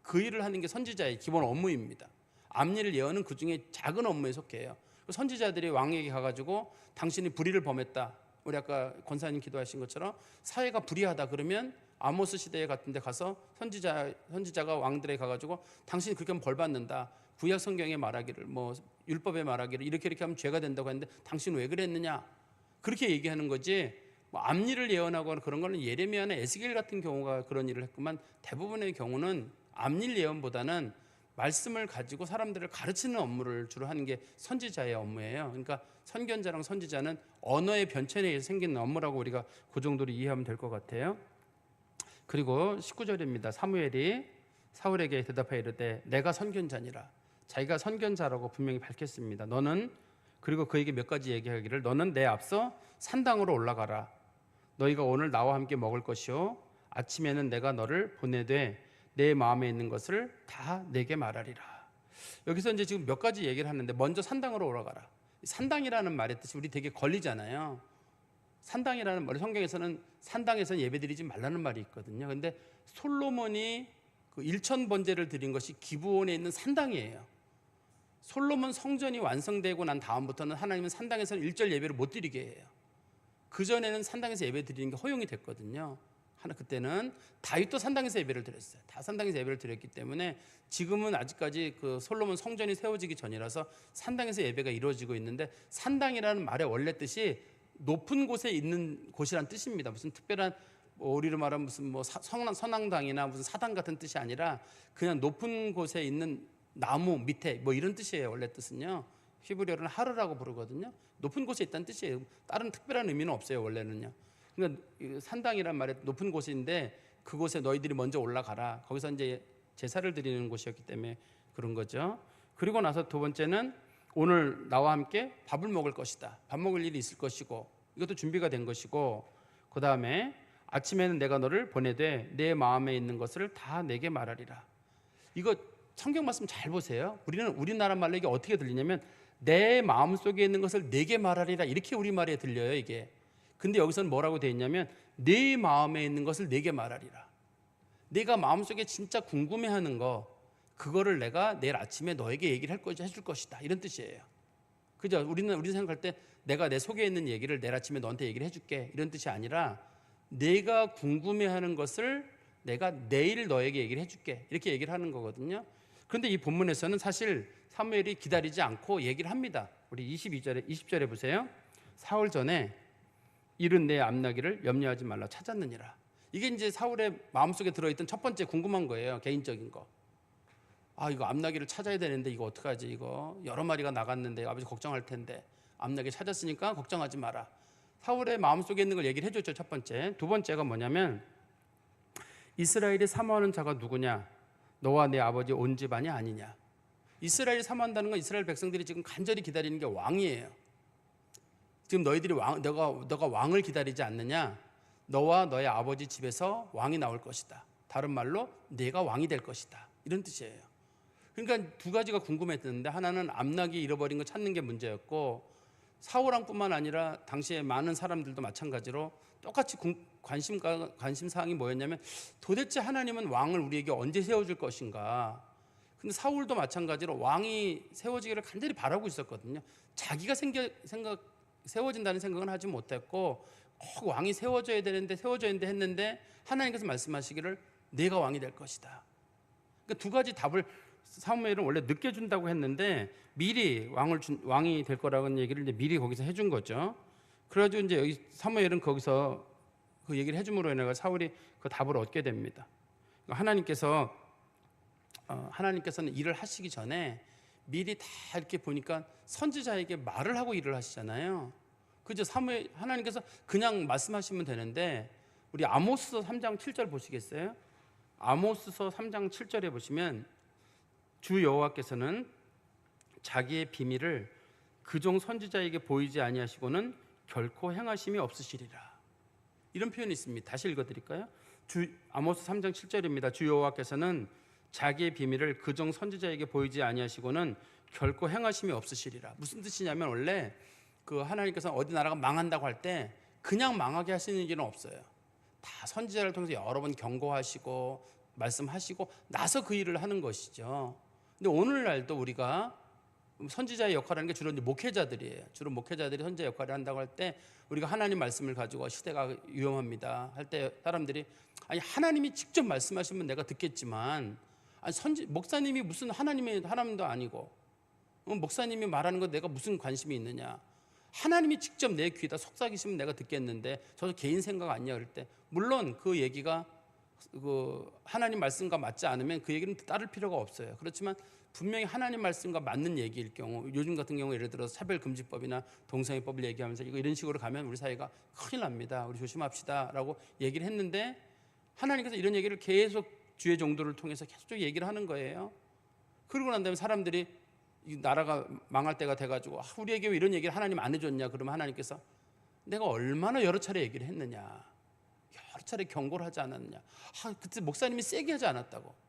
그 일을 하는 게 선지자의 기본 업무입니다. 앞일을 예언은 그 중에 작은 업무에 속해요. 선지자들이 왕에게 가가지고 당신이 불의를 범했다, 우리 아까 권사님 기도하신 것처럼 사회가 불의하다 그러면 아모스 시대 같은 데 가서 선지자가 왕들에 가가지고 당신이 그렇게 하면 벌 받는다, 구약 성경에 말하기를 율법에 말하기를 이렇게 하면 죄가 된다고 했는데 당신 왜 그랬느냐, 그렇게 얘기하는 거지. 앞일을 예언하거나 그런 거는 예레미야나 에스겔 같은 경우가 그런 일을 했구만, 대부분의 경우는 앞일 예언보다는 말씀을 가지고 사람들을 가르치는 업무를 주로 하는 게 선지자의 업무예요. 그러니까 선견자랑 선지자는 언어의 변천에 의해서 생기는 업무라고 우리가 그 정도로 이해하면 될 것 같아요. 그리고 19절입니다. 사무엘이 사울에게 대답하여 이르되 내가 선견자니라. 자기가 선견자라고 분명히 밝혔습니다. 너는, 그리고 그에게 몇 가지 얘기하기를, 너는 내 앞서 산당으로 올라가라. 너희가 오늘 나와 함께 먹을 것이요 아침에는 내가 너를 보내되 내 마음에 있는 것을 다 내게 말하리라. 여기서 이제 지금 몇 가지 얘기를 하는데, 먼저 산당으로 올라가라. 산당이라는 말의 뜻이 우리 되게 걸리잖아요. 산당이라는 말, 성경에서는 산당에서는 예배드리지 말라는 말이 있거든요. 근데 솔로몬이 그 1천 번제를 드린 것이 기브온에 있는 산당이에요. 솔로몬 성전이 완성되고 난 다음부터는 하나님은 산당에서는 일절 예배를 못 드리게 해요. 그전에는 산당에서 예배 드리는 게 허용이 됐거든요. 그때는 다윗도 산당에서 예배를 드렸어요. 다 산당에서 예배를 드렸기 때문에 지금은 아직까지 그 솔로몬 성전이 세워지기 전이라서 산당에서 예배가 이루어지고 있는데, 산당이라는 말의 원래 뜻이 높은 곳에 있는 곳이란 뜻입니다. 무슨 특별한 뭐 우리로 말하면 무슨 뭐 선앙당이나 무슨 사당 같은 뜻이 아니라 그냥 높은 곳에 있는 나무 밑에 뭐 이런 뜻이에요. 원래 뜻은요. 히브리어로는 하르라고 부르거든요. 높은 곳에 있다는 뜻이에요. 다른 특별한 의미는 없어요. 원래는요. 그러니까 산당이란 말에 높은 곳인데 그곳에 너희들이 먼저 올라가라. 거기서 이제 제사를 드리는 곳이었기 때문에 그런 거죠. 그리고 나서 두 번째는 오늘 나와 함께 밥을 먹을 것이다. 밥 먹을 일이 있을 것이고 이것도 준비가 된 것이고, 그 다음에 아침에는 내가 너를 보내되 내 마음에 있는 것을 다 내게 말하리라. 이거 성경 말씀 잘 보세요. 우리나라 말로 이게 어떻게 들리냐면 내 마음 속에 있는 것을 내게 말하리라, 이렇게 우리말에 들려요 이게. 근데 여기서는 뭐라고 되어 있냐면 내 마음에 있는 것을 내게 말하리라. 내가 마음속에 진짜 궁금해하는 거, 그거를 내가 내일 아침에 너에게 얘기를 해줄 것이다, 이런 뜻이에요. 그죠? 우리는 생각할 때 내가 내 속에 있는 얘기를 내일 아침에 너한테 얘기를 해줄게, 이런 뜻이 아니라 내가 궁금해하는 것을 내가 내일 너에게 얘기를 해줄게, 이렇게 얘기를 하는 거거든요. 그런데 이 본문에서는 사실 사무엘이 기다리지 않고 얘기를 합니다. 우리 20절에 보세요. 사흘 전에 이른 내 암나기를 염려하지 말라 찾았느니라. 이게 이제 사울의 마음속에 들어있던 첫 번째 궁금한 거예요. 개인적인 거. 아, 이거 암나기를 찾아야 되는데 이거 어떡하지? 이거 여러 마리가 나갔는데 아버지 걱정할 텐데. 암나기 찾았으니까 걱정하지 마라. 사울의 마음속에 있는 걸 얘기를 해줬죠. 첫 번째. 두 번째가 뭐냐면 이스라엘이 사모하는 자가 누구냐? 너와 내 아버지 온 집안이 아니냐? 이스라엘이 사모한다는 건 이스라엘 백성들이 지금 간절히 기다리는 게 왕이에요. 지금 너희들이 너가 왕을 기다리지 않느냐? 너와 너의 아버지 집에서 왕이 나올 것이다. 다른 말로 내가 왕이 될 것이다, 이런 뜻이에요. 그러니까 두 가지가 궁금했는데, 하나는 암나기 잃어버린 거 찾는 게 문제였고, 사울왕뿐만 아니라 당시에 많은 사람들도 마찬가지로 똑같이 관심사항이 뭐였냐면 도대체 하나님은 왕을 우리에게 언제 세워줄 것인가. 근데 사울도 마찬가지로 왕이 세워지기를 간절히 바라고 있었거든요. 자기가 세워진다는 생각은 하지 못했고 꼭 왕이 세워져야 되는데 했는데 하나님께서 말씀하시기를 내가 왕이 될 것이다. 그러니까 두 가지 답을 사무엘은 원래 늦게 준다고 했는데 미리 왕이 될 거라는 얘기를 이제 미리 거기서 해준 거죠. 그래가지고 이제 여기 사무엘은 거기서 그 얘기를 해줌으로 인해 사울이 그 답을 얻게 됩니다. 그러니까 하나님께서는 일을 하시기 전에 미리 다 이렇게 보니까 선지자에게 말을 하고 일을 하시잖아요. 그죠? 하나님께서 그냥 말씀하시면 되는데, 우리 아모스서 3장 7절 보시겠어요? 아모스서 3장 7절에 보시면 주 여호와께서는 자기의 비밀을 그종 선지자에게 보이지 아니하시고는 결코 행하심이 없으시리라, 이런 표현이 있습니다. 다시 읽어드릴까요? 아모스 3장 7절입니다. 주 여호와께서는 자기의 비밀을 그종 선지자에게 보이지 아니하시고는 결코 행하심이 없으시리라. 무슨 뜻이냐면 원래 그 하나님께서 어디 나라가 망한다고 할 때 그냥 망하게 하시는 일은 없어요. 다 선지자를 통해서 여러 번 경고하시고 말씀하시고 나서 그 일을 하는 것이죠. 근데 오늘날도 우리가 선지자의 역할을 하는 게 주로 이제 목회자들이에요. 주로 목회자들이 선지자 역할을 한다고 할 때 우리가 하나님 말씀을 가지고 시대가 위험합니다 할 때 사람들이 아니 하나님이 직접 말씀하시면 내가 듣겠지만 아니 목사님이 무슨 하나님도 아니고 목사님이 말하는 거 내가 무슨 관심이 있느냐. 하나님이 직접 내 귀에다 속삭이시면 내가 듣겠는데 저 개인 생각 아니냐 그럴 때 물론 그 얘기가 그 하나님 말씀과 맞지 않으면 그 얘기는 따를 필요가 없어요. 그렇지만 분명히 하나님 말씀과 맞는 얘기일 경우, 요즘 같은 경우 예를 들어서 차별금지법이나 동성애법을 얘기하면서 이런 식으로 가면 우리 사회가 큰일 납니다. 우리 조심합시다라고 얘기를 했는데 하나님께서 이런 얘기를 계속 주의 종도를 통해서 계속 얘기를 하는 거예요. 그러고 난 다음에 사람들이 이 나라가 망할 때가 돼가지고 우리에게 왜 이런 얘기를 하나님 안 해줬냐 그러면 하나님께서 내가 얼마나 여러 차례 얘기를 했느냐, 여러 차례 경고를 하지 않았느냐. 그때 목사님이 세게 하지 않았다고.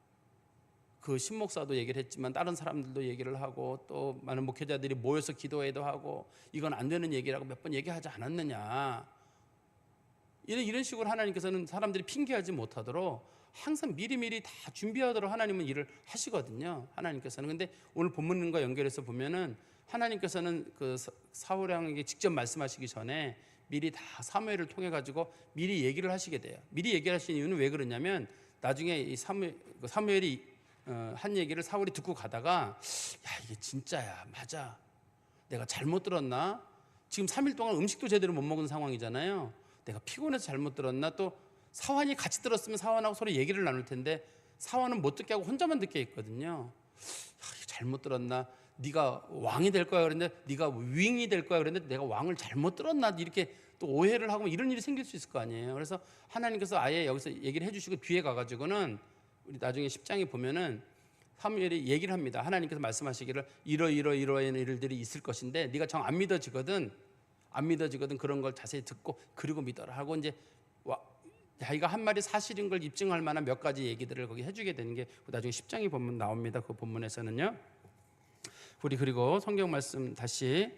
그 신목사도 얘기를 했지만 다른 사람들도 얘기를 하고 또 많은 목회자들이 모여서 기도회도 하고 이건 안 되는 얘기라고 몇 번 얘기하지 않았느냐. 이런 식으로 하나님께서는 사람들이 핑계하지 못하도록 항상 미리미리 다 준비하도록 하나님은 일을 하시거든요. 하나님께서는. 근데 오늘 본문과 연결해서 보면은 하나님께서는 그 사울왕에게 직접 말씀하시기 전에 미리 다 사무엘을 통해 가지고 미리 얘기를 하시게 돼요. 미리 얘기를 하시는 이유는 왜 그러냐면 나중에 이 사무엘이 한 얘기를 사울이 듣고 가다가 야 이게 진짜야, 맞아, 내가 잘못 들었나? 지금 3일 동안 음식도 제대로 못 먹은 상황이잖아요. 내가 피곤해서 잘못 들었나? 또 사환이 같이 들었으면 사환하고 서로 얘기를 나눌 텐데 사환은 못 듣게 하고 혼자만 듣게 했거든요. 잘못 들었나? 네가 왕이 될 거야 그랬는데 네가 윙이 될 거야 그랬는데 내가 왕을 잘못 들었나? 이렇게 또 오해를 하고 이런 일이 생길 수 있을 거 아니에요. 그래서 하나님께서 아예 여기서 얘기를 해주시고 뒤에 가가지고는 우리 나중에 10장에 보면은 사무엘이 얘기를 합니다. 하나님께서 말씀하시기를 이러이러한 일들이 있을 것인데 네가 정 안 믿어지거든 그런 걸 자세히 듣고 그리고 믿어라 하고 이제 자기가 한 말이 사실인 걸 입증할 만한 몇 가지 얘기들을 거기 해주게 되는 게 나중에 10장에 보면 나옵니다. 그 본문에서는요. 우리 그리고 성경 말씀 다시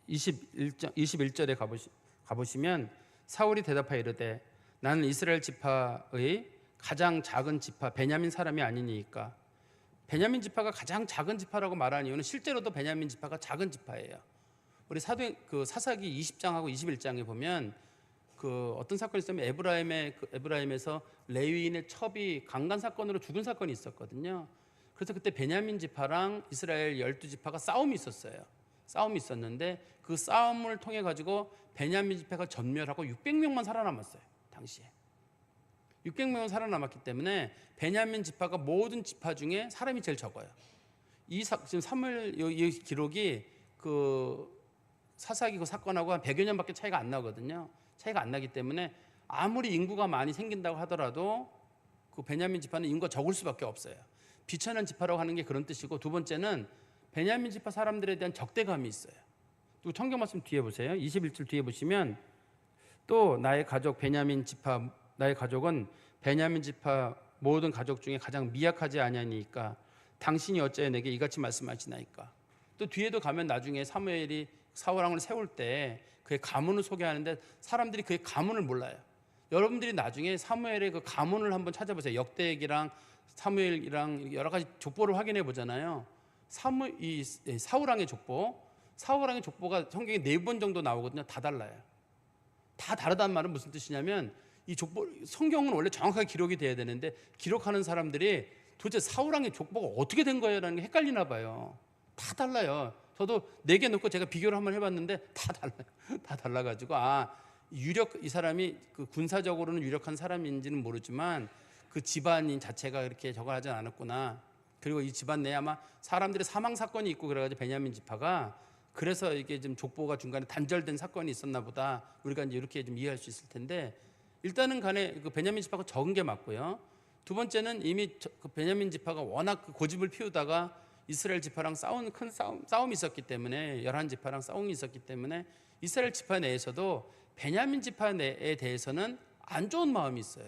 21절에 가보시면 사울이 대답하여 이르되 나는 이스라엘 지파의 가장 작은 지파 베냐민 사람이 아니니까. 베냐민 지파가 가장 작은 지파라고 말하는 이유는 실제로도 베냐민 지파가 작은 지파예요. 우리 사사기 20장하고 21장에 보면 그 어떤 사건이 있으면 에브라임에서 레위인의 첩이 강간 사건으로 죽은 사건이 있었거든요. 그래서 그때 베냐민 지파랑 이스라엘 12지파가 싸움이 있었는데 그 싸움을 통해 가지고 베냐민 지파가 전멸하고 600명만 살아남았어요. 당시에 600명은 살아남았기 때문에 베냐민 지파가 모든 지파 중에 사람이 제일 적어요. 지금 사무엘 이 기록이 그 사사기 그 사건하고 한 100여 년밖에 차이가 안 나거든요. 차이가 안 나기 때문에 아무리 인구가 많이 생긴다고 하더라도 그 베냐민 지파는 인구가 적을 수밖에 없어요. 비천한 지파라고 하는 게 그런 뜻이고, 두 번째는 베냐민 지파 사람들에 대한 적대감이 있어요. 또 성경 말씀 뒤에 보세요. 21절 뒤에 보시면 또 나의 가족은 베냐민 지파 모든 가족 중에 가장 미약하지 아니하니까 당신이 어찌하여 내게 이같이 말씀하시나이까. 또 뒤에도 가면 나중에 사무엘이 사울왕을 세울 때 그의 가문을 소개하는데 사람들이 그의 가문을 몰라요. 여러분들이 나중에 사무엘의 그 가문을 한번 찾아보세요. 역대기랑 사무엘이랑 여러 가지 족보를 확인해 보잖아요. 사울왕의 족보가 성경에 4번 정도 나오거든요. 다 달라요. 다 다르다는 말은 무슨 뜻이냐면 이 족보, 성경은 원래 정확하게 기록이 돼야 되는데 기록하는 사람들이 도대체 사울왕의 족보가 어떻게 된 거예요라는 게 헷갈리나 봐요. 다 달라요. 저도 4개 놓고 제가 비교를 한번 해봤는데 다 달라요. 다 달라가지고 이 사람이 그 군사적으로는 유력한 사람인지는 모르지만 그 집안인 자체가 그렇게 저걸 하지 않았구나. 그리고 이 집안 내에 아마 사람들의 사망 사건이 있고 그래가지고 베냐민 지파가 그래서 이게 좀 족보가 중간에 단절된 사건이 있었나 보다. 우리가 이제 이렇게 좀 이해할 수 있을 텐데, 일단은 간에 그 베냐민 지파가 적은 게 맞고요. 두 번째는 이미 그 베냐민 지파가 워낙 그 고집을 피우다가 이스라엘 지파랑 큰 싸움이 있었기 때문에 11지파랑 싸움이 있었기 때문에 이스라엘 지파 내에서도 베냐민 지파 내에 대해서는 안 좋은 마음이 있어요.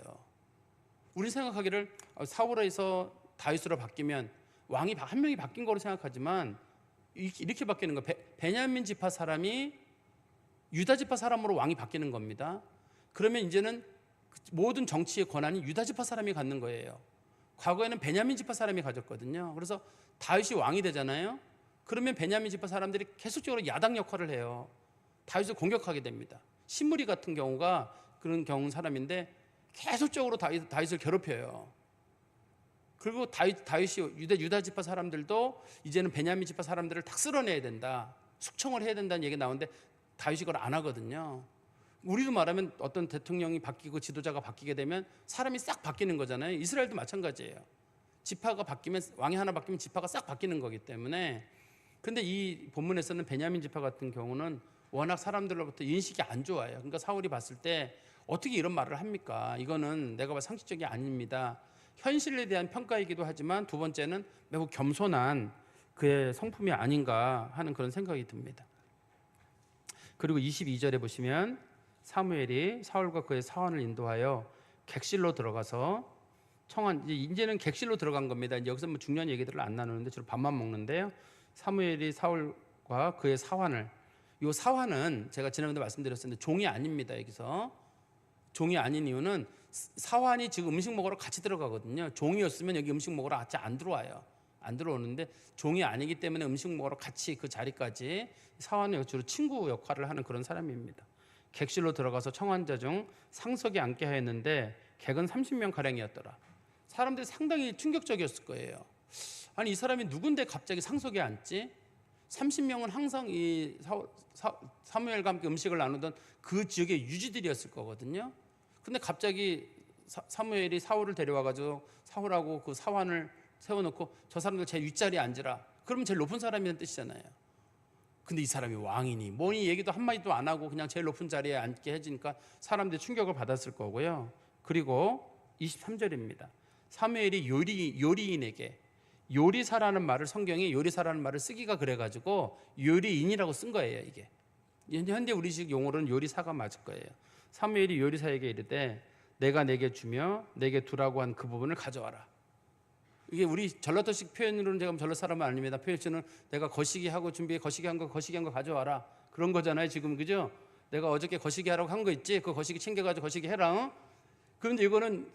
우리 생각하기를 사울에서 다윗으로 바뀌면 왕이 한 명이 바뀐 거로 생각하지만 이렇게 바뀌는 거예요. 베냐민 지파 사람이 유다 지파 사람으로 왕이 바뀌는 겁니다. 그러면 이제는 모든 정치의 권한이 유다 지파 사람이 갖는 거예요. 과거에는 베냐민 지파 사람이 가졌거든요. 그래서 다윗이 왕이 되잖아요. 그러면 베냐민 지파 사람들이 계속적으로 야당 역할을 해요. 다윗을 공격하게 됩니다. 신무리 같은 경우가 그런 경우 사람인데 계속적으로 다윗을 괴롭혀요. 그리고 다윗이 유다 지파 사람들도 이제는 베냐민 지파 사람들을 다 쓸어내야 된다, 숙청을 해야 된다는 얘기가 나오는데 다윗이 그걸 안 하거든요. 우리도 말하면 어떤 대통령이 바뀌고 지도자가 바뀌게 되면 사람이 싹 바뀌는 거잖아요. 이스라엘도 마찬가지예요. 지파가 바뀌면, 왕이 하나 바뀌면 지파가 싹 바뀌는 거기 때문에. 근데 이 본문에서는 베냐민 지파 같은 경우는 워낙 사람들로부터 인식이 안 좋아요. 그러니까 사울이 봤을 때 어떻게 이런 말을 합니까? 이거는 내가 봐도 상식적이 아닙니다. 현실에 대한 평가이기도 하지만 두 번째는 매우 겸손한 그의 성품이 아닌가 하는 그런 생각이 듭니다. 그리고 22절에 보시면 사무엘이 사울과 그의 사환을 인도하여 객실로 들어가서 이제는 객실로 들어간 겁니다. 이제 여기서 뭐 중요한 얘기들을 안 나누는데 주로 밥만 먹는데요. 사무엘이 사울과 그의 사환을, 이 사환은 제가 지난번에 말씀드렸었는데 종이 아닙니다. 여기서 종이 아닌 이유는 사환이 지금 음식 먹으러 같이 들어가거든요. 종이었으면 여기 음식 먹으러 같이 안 들어와요. 안 들어오는데 종이 아니기 때문에 음식 먹으러 같이 그 자리까지, 사환은 주로 친구 역할을 하는 그런 사람입니다. 객실로 들어가서 청환자 중 상석에 앉게 하였는데 객은 30명 가량이었더라. 사람들이 상당히 충격적이었을 거예요. 아니, 이 사람이 누군데 갑자기 상석에 앉지? 30명은 항상 이 사무엘과 함께 음식을 나누던 그 지역의 유지들이었을 거거든요. 근데 갑자기 사무엘이 사울을 데려와가지고 사울하고 그 사환을 세워놓고 저 사람들 제 윗자리에 앉으라. 그러면 제일 높은 사람이라는 뜻이잖아요. 근데 이 사람이 왕이니 뭐니 얘기도 한마디도 안 하고 그냥 제일 높은 자리에 앉게 해지니까 사람들이 충격을 받았을 거고요. 그리고 23절입니다. 사무엘이 요리인에게, 요리사라는 말을, 성경이 요리사라는 말을 쓰기가 그래가지고 요리인이라고 쓴 거예요. 이게 현대 우리식 용어로는 요리사가 맞을 거예요. 사무엘이 요리사에게 이르되 내가 내게 주며 내게 두라고 한 그 부분을 가져와라. 이게 우리 전라도식 표현으로는, 제가 전라 사람은 아닙니다. 표현은 내가 거시기 하고 준비해, 거시기 한 거 가져와라, 그런 거잖아요 지금. 그죠? 내가 어저께 거시기 하라고 한 거 있지, 그 거시기 챙겨가지고 거시기 해라. 그런데 이거는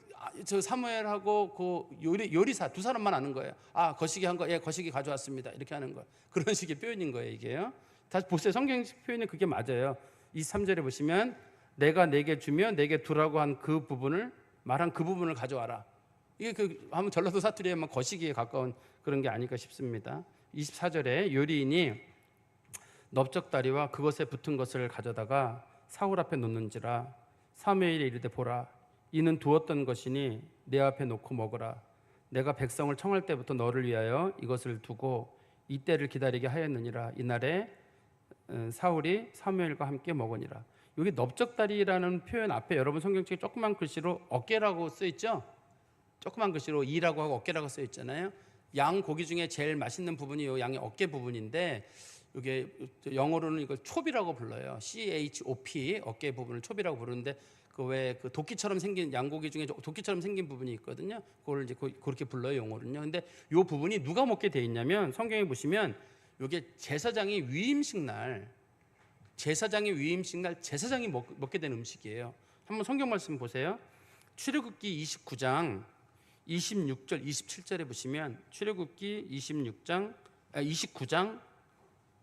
저 사무엘하고 그 요리사 두 사람만 아는 거예요. 아, 거시기 한 거, 예, 거시기 가져왔습니다, 이렇게 하는 거. 그런 식의 표현인 거예요 이게요. 다시 보세요. 성경식 표현이 그게 맞아요. 23절에 보시면 내가 내게 주며 내게 두라고 한 그 부분을, 말한 그 부분을 가져와라. 이게 한번 전라도 사투리에만 거시기에 가까운 그런 게 아닐까 싶습니다. 24절에 요리인이 넓적다리와 그것에 붙은 것을 가져다가 사울 앞에 놓는지라. 사무엘이 이르되 보라, 이는 두었던 것이니 내 앞에 놓고 먹으라. 내가 백성을 청할 때부터 너를 위하여 이것을 두고 이때를 기다리게 하였느니라. 이날에 사울이 사무엘과 함께 먹으니라. 여기 넓적다리라는 표현 앞에 여러분 성경책에 조그만 글씨로 어깨라고 써 있죠. 조그만 글씨로 이라고 하고 어깨라고 써 있잖아요. 양 고기 중에 제일 맛있는 부분이 이 양의 어깨 부분인데, 이게 영어로는 이걸 촉이라고 불러요. CHOP, 어깨 부분을 촉이라고 부르는데, 그 왜 그 도끼처럼 생긴 양고기 중에 도끼처럼 생긴 부분이 있거든요. 그걸 이제 그렇게 불러요 영어로는요. 근데 이 부분이 누가 먹게 돼 있냐면, 성경에 보시면 이게 제사장이 위임식 날, 제사장이 먹게 된 음식이에요. 한번 성경 말씀 보세요. 출애굽기 29장 26절 27절에 보시면, 출애굽기 29장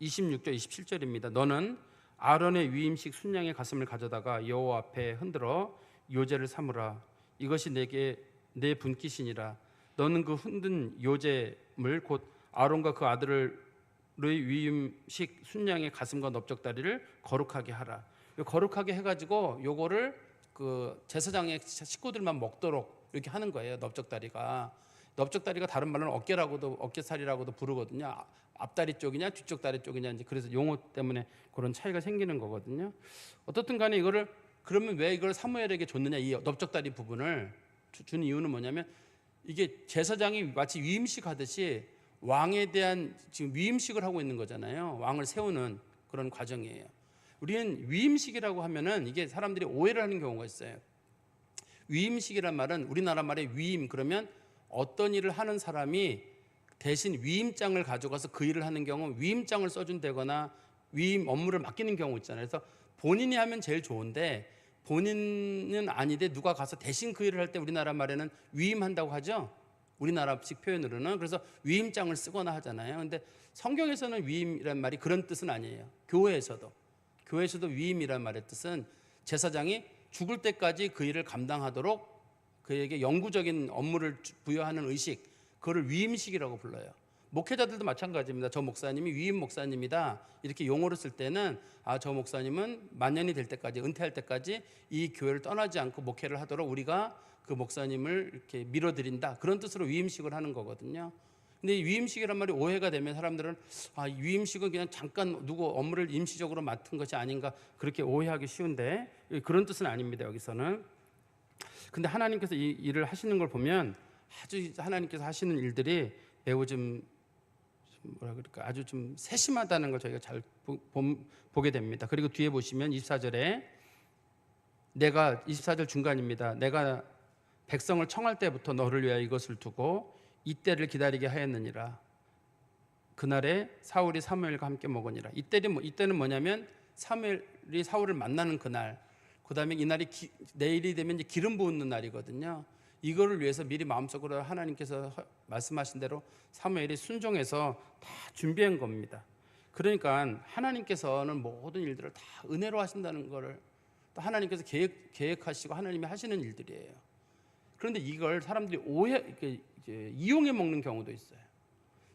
26절 27절입니다. 너는 아론의 위임식 순양의 가슴을 가져다가 여호와 앞에 흔들어 요제를 삼으라. 이것이 내게 내 분깃이니라. 너는 그 흔든 요제물 곧 아론과 그 아들의 위임식 순양의 가슴과 넓적다리를 거룩하게 하라. 거룩하게 해가지고 요거를 그 제사장의 식구들만 먹도록 이렇게 하는 거예요. 넓적다리가 다른 말로는 어깨살이라고도 부르거든요. 앞다리 쪽이냐 뒤쪽 다리 쪽이냐, 이제 그래서 용어 때문에 그런 차이가 생기는 거거든요. 어떻든 간에 이거를, 그러면 왜 이걸 사무엘에게 줬느냐, 이 넓적다리 부분을 준 이유는 뭐냐면, 이게 제사장이 마치 위임식 하듯이 왕에 대한 지금 위임식을 하고 있는 거잖아요. 왕을 세우는 그런 과정이에요. 우리는 위임식이라고 하면은 이게 사람들이 오해를 하는 경우가 있어요. 위임식이란 말은 우리나라 말의 위임, 그러면 어떤 일을 하는 사람이 대신 위임장을 가져가서 그 일을 하는 경우 위임장을 써준다거나 위임 업무를 맡기는 경우 있잖아요. 그래서 본인이 하면 제일 좋은데 본인은 아닌데 누가 가서 대신 그 일을 할 때 우리나라 말에는 위임한다고 하죠. 우리나라식 표현으로는. 그래서 위임장을 쓰거나 하잖아요. 근데 성경에서는 위임이란 말이 그런 뜻은 아니에요. 교회에서도 위임이란 말의 뜻은 제사장이 죽을 때까지 그 일을 감당하도록 그에게 영구적인 업무를 부여하는 의식, 그거를 위임식이라고 불러요. 목회자들도 마찬가지입니다. 저 목사님이 위임 목사님이다, 이렇게 용어를 쓸 때는 저 목사님은 만년이 될 때까지, 은퇴할 때까지 이 교회를 떠나지 않고 목회를 하도록 우리가 그 목사님을 이렇게 밀어드린다, 그런 뜻으로 위임식을 하는 거거든요. 근데 이 위임식이란 말이 오해가 되면 사람들은 위임식은 그냥 잠깐 누구 업무를 임시적으로 맡은 것이 아닌가, 그렇게 오해하기 쉬운데 그런 뜻은 아닙니다. 여기서는. 근데 하나님께서 이 일을 하시는 걸 보면 하나님께서 하시는 일들이 매우 아주 좀 세심하다는 걸 저희가 잘 보게 됩니다. 그리고 뒤에 보시면 24절에 24절 중간입니다. 내가 백성을 청할 때부터 너를 위하여 이것을 두고 이때를 기다리게 하였느니라. 그날에 사울이 사무엘과 함께 먹으니라. 이때는 뭐냐면 사무엘이 사울을 만나는 그날, 그 다음에 이날이 내일이 되면 이제 기름 부은 날이거든요. 이거를 위해서 미리 마음속으로 하나님께서 말씀하신 대로 사무엘이 순종해서 다 준비한 겁니다. 그러니까 하나님께서는 모든 일들을 다 은혜로 하신다는 거를 또 하나님께서 계획하시고 하나님이 하시는 일들이에요. 그런데 이걸 사람들이 이용해 먹는 경우도 있어요.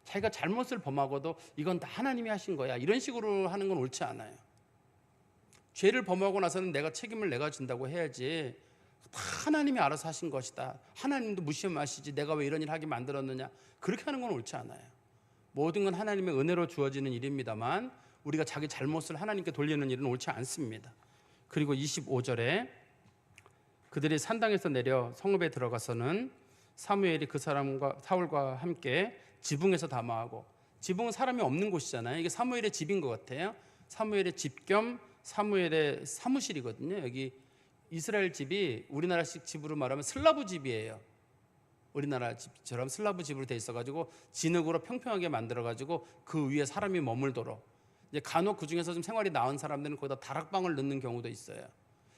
자기가 잘못을 범하고도 이건 다 하나님이 하신 거야, 이런 식으로 하는 건 옳지 않아요. 죄를 범하고 나서는 내가 책임을 내가 진다고 해야지, 다 하나님이 알아서 하신 것이다. 하나님도 무시하시지 내가 왜 이런 일 하게 만들었느냐. 그렇게 하는 건 옳지 않아요. 모든 건 하나님의 은혜로 주어지는 일입니다만 우리가 자기 잘못을 하나님께 돌리는 일은 옳지 않습니다. 그리고 25절에 그들이 산당에서 내려 성읍에 들어가서는 사무엘이 그 사람과 사울과 함께 지붕에서 담화하고, 지붕은 사람이 없는 곳이잖아요. 이게 사무엘의 집인 것 같아요. 사무엘의 집 겸 사무엘의 사무실이거든요. 여기 이스라엘 집이 우리나라식 집으로 말하면 슬라브 집이에요. 우리나라 집처럼 슬라브 집으로 돼 있어가지고 진흙으로 평평하게 만들어가지고 그 위에 사람이 머물도록, 이제 간혹 그 중에서 좀 생활이 나은 사람들은 거기다 다락방을 넣는 경우도 있어요.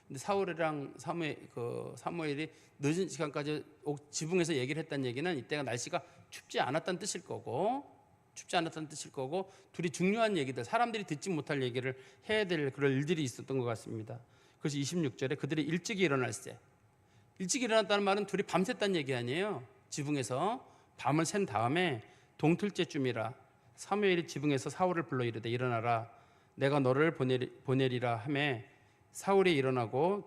근데 사울이랑 사무엘이 늦은 시간까지 지붕에서 얘기를 했다는 얘기는 이때가 날씨가 춥지 않았다는 뜻일 거고, 둘이 중요한 얘기들, 사람들이 듣지 못할 얘기를 해야 될 그런 일들이 있었던 것 같습니다. 그래서 26절에 그들이 일찍 일어날세. 일찍 일어났다는 말은 둘이 밤샜다는 얘기 아니에요. 지붕에서 밤을 샌 다음에 동틀째쯤이라 사무엘이 지붕에서 사울을 불러 이르되 일어나라, 내가 너를 보내리라 하매 사울이 일어나고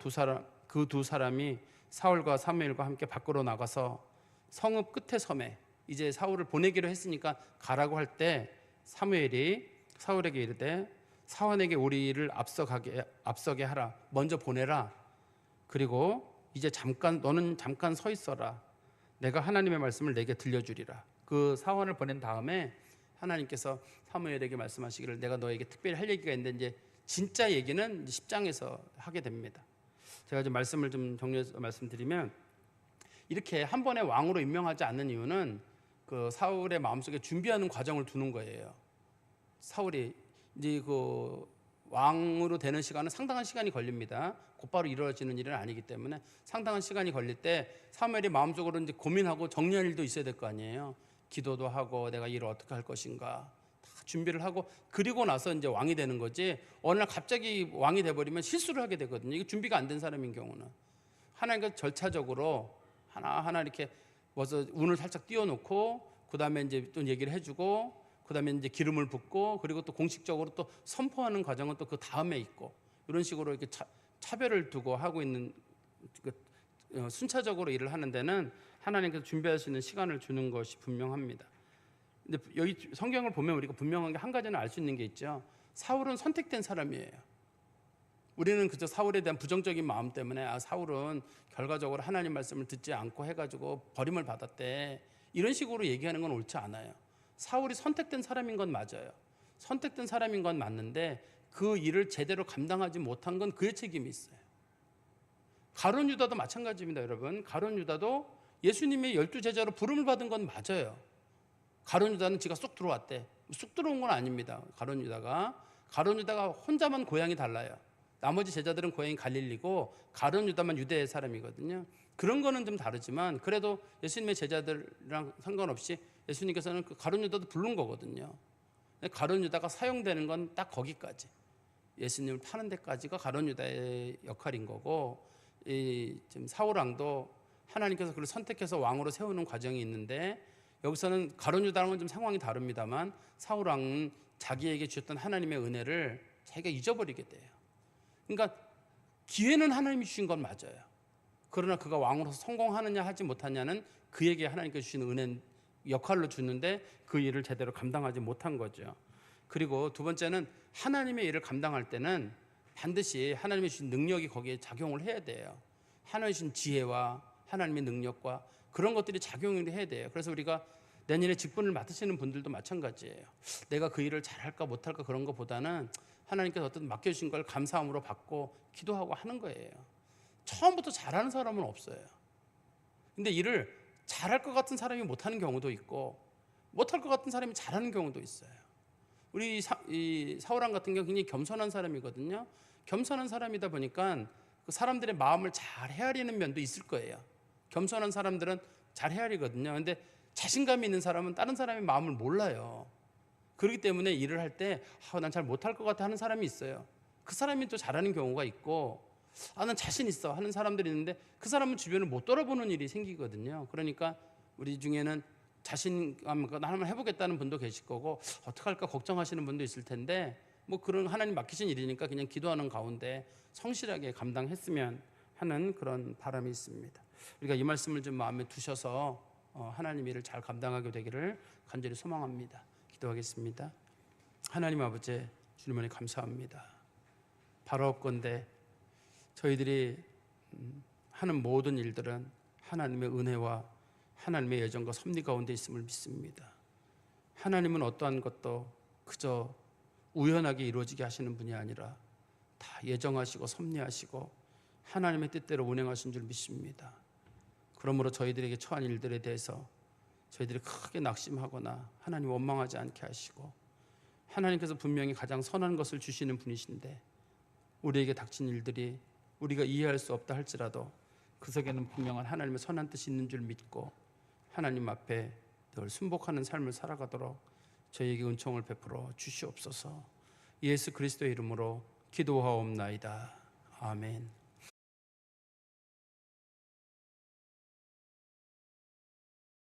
그 두 사람이 사울과 사무엘과 함께 밖으로 나가서 성읍 끝에 섬에, 이제 사울을 보내기로 했으니까 가라고 할 때 사무엘이 사울에게 이르되 사원에게 우리를 앞서게 하라, 먼저 보내라. 그리고 이제 너는 잠깐 서 있어라, 내가 하나님의 말씀을 내게 들려주리라. 그 사원을 보낸 다음에 하나님께서 사무엘에게 말씀하시기를 내가 너에게 특별히 할 얘기가 있는데, 이제 진짜 얘기는 10장에서 하게 됩니다. 제가 좀 말씀을 좀 정리해서 말씀드리면, 이렇게 한 번에 왕으로 임명하지 않는 이유는 그 사울의 마음속에 준비하는 과정을 두는 거예요. 사울이 이제 그 왕으로 되는 시간은 상당한 시간이 걸립니다. 곧바로 이루어지는 일은 아니기 때문에 상당한 시간이 걸릴 때 사무엘이 마음속으로 이제 고민하고 정리할 일도 있어야 될 거 아니에요. 기도도 하고 내가 일을 어떻게 할 것인가 다 준비를 하고, 그리고 나서 이제 왕이 되는 거지, 어느 날 갑자기 왕이 돼버리면 실수를 하게 되거든요. 이게 준비가 안 된 사람인 경우는 하나님께서 절차적으로 하나하나 이렇게 먼저 운을 살짝 띄워놓고, 그 다음에 이제 또 얘기를 해주고, 그 다음에 이제 기름을 붓고, 그리고 또 공식적으로 또 선포하는 과정은 또 그 다음에 있고, 이런 식으로 이렇게 차별을 두고 하고 있는, 순차적으로 일을 하는 데는 하나님께서 준비할 수 있는 시간을 주는 것이 분명합니다. 근데 여기 성경을 보면 우리가 분명한 게 한 가지는 알 수 있는 게 있죠. 사울은 선택된 사람이에요. 우리는 그저 사울에 대한 부정적인 마음 때문에 사울은 결과적으로 하나님 말씀을 듣지 않고 해가지고 버림을 받았대, 이런 식으로 얘기하는 건 옳지 않아요. 사울이 선택된 사람인 건 맞아요. 선택된 사람인 건 맞는데 그 일을 제대로 감당하지 못한 건 그의 책임이 있어요. 가룟 유다도 마찬가지입니다, 여러분. 가룟 유다도 예수님의 12제자로 부름을 받은 건 맞아요. 가룟 유다는 지가 쑥 들어왔대. 쑥 들어온 건 아닙니다. 가룟 유다가 혼자만 고향이 달라요. 나머지 제자들은 고향이 갈릴리고 가룟 유다만 유대 사람이거든요. 그런 거는 좀 다르지만 그래도 예수님의 제자들이랑 상관없이 예수님께서는 그 가룟 유다도 부른 거거든요. 가룟 유다가 사용되는 건 딱 거기까지, 예수님을 파는 데까지가 가룟 유다의 역할인 거고, 지금 사울 왕도 하나님께서 그를 선택해서 왕으로 세우는 과정이 있는데, 여기서는 가룟 유다랑은 좀 상황이 다릅니다만 사울 왕은 자기에게 주셨던 하나님의 은혜를 자기가 잊어버리게 돼요. 그러니까 기회는 하나님이 주신 건 맞아요. 그러나 그가 왕으로서 성공하느냐 하지 못하냐는 그에게 하나님께서 주신 은혜 역할로 주는데 그 일을 제대로 감당하지 못한 거죠. 그리고 두 번째는 하나님의 일을 감당할 때는 반드시 하나님이 주신 능력이 거기에 작용을 해야 돼요. 하나님이 주신 지혜와 하나님의 능력과 그런 것들이 작용을 해야 돼요. 그래서 우리가 내년에 직분을 맡으시는 분들도 마찬가지예요. 내가 그 일을 잘할까 못할까 그런 것보다는 하나님께서 어떤 맡겨주신 걸 감사함으로 받고 기도하고 하는 거예요. 처음부터 잘하는 사람은 없어요. 근데 일을 잘할 것 같은 사람이 못하는 경우도 있고 못할 것 같은 사람이 잘하는 경우도 있어요. 우리 사울 왕 같은 경우 굉장히 겸손한 사람이거든요. 겸손한 사람이다 보니까 그 사람들의 마음을 잘 헤아리는 면도 있을 거예요. 겸손한 사람들은 잘 헤아리거든요. 근데 자신감이 있는 사람은 다른 사람의 마음을 몰라요. 그렇기 때문에 일을 할 때 난 잘 못할 것 같아 하는 사람이 있어요. 그 사람이 또 잘하는 경우가 있고, 난 자신 있어 하는 사람들이 있는데 그 사람은 주변을 못 돌아보는 일이 생기거든요. 그러니까 우리 중에는 자신감, 나 한번 해보겠다는 분도 계실 거고 어떡할까 걱정하시는 분도 있을 텐데, 뭐 그런 하나님 맡기신 일이니까 그냥 기도하는 가운데 성실하게 감당했으면 하는 그런 바람이 있습니다. 우리가 이 말씀을 좀 마음에 두셔서 하나님 일을 잘 감당하게 되기를 간절히 소망합니다. 기도하겠습니다. 하나님 아버지, 주님 은혜 감사합니다. 바라옵건대 저희들이 하는 모든 일들은 하나님의 은혜와 하나님의 예정과 섭리 가운데 있음을 믿습니다. 하나님은 어떠한 것도 그저 우연하게 이루어지게 하시는 분이 아니라 다 예정하시고 섭리하시고 하나님의 뜻대로 운행하신 줄 믿습니다. 그러므로 저희들에게 처한 일들에 대해서 저희들이 크게 낙심하거나 하나님 원망하지 않게 하시고, 하나님께서 분명히 가장 선한 것을 주시는 분이신데 우리에게 닥친 일들이 우리가 이해할 수 없다 할지라도 그 속에는 분명한 하나님의 선한 뜻이 있는 줄 믿고 하나님 앞에 늘 순복하는 삶을 살아가도록 저희에게 은총을 베풀어 주시옵소서. 예수 그리스도의 이름으로 기도하옵나이다. 아멘.